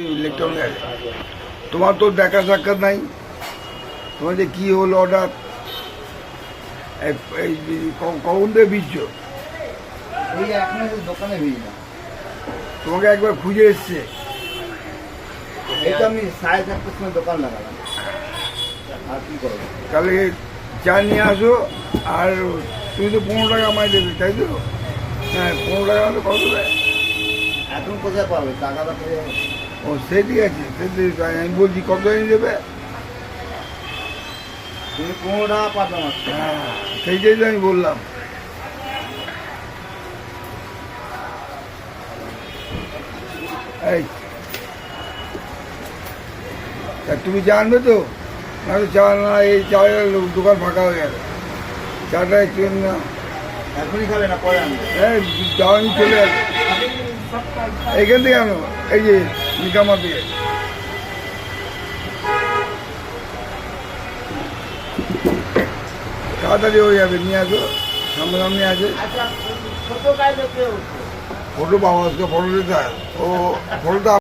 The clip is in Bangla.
ইলেকট্রনিক তোমার তো দেখা সাক্ষাৎ নাই, তোমার যে কি হলো হঠাৎ কখন থেকে ভিজছো? ওই এখন দোকানে ভিড় না, তোমাকে একবার খুঁজে এসছে। এই তো আমি 4:30টার সময় দোকান লাগালাম, আর কি করবো? তাহলে চা নিয়ে আসো। আর তুমি তো 15 টাকা আমায় দেবে, তাই তো? হ্যাঁ, 15 টাকা হলে কত দেয়? এখন কোথায় পাবে টাকাটা? পেয়ে ও সে ঠিক আছে, আমি বলছি কত দিন দেবে। তুমি 15 টাকা পাবে আমার। হ্যাঁ, সেইটাই তো আমি বললাম। এই তা তুমি জানবে তো, না তো চা না, এই চায়ের দোকান ফাঁকা হয়ে গেল। চাটা একটু না, এখনই খাবে না পরে আনবে? হ্যাঁ যাও, আমি চলে আসবো এইখান থেকে। আনো, এই যে নিকামা থেকে। তাড়াতাড়ি হয়ে যাবে, নিয়ে আসো, সামনাসামনি আছে। ছোট গাড়ি কেউ ফটো পাওয়া, ফটো দিতে হয়। ও ফটোটা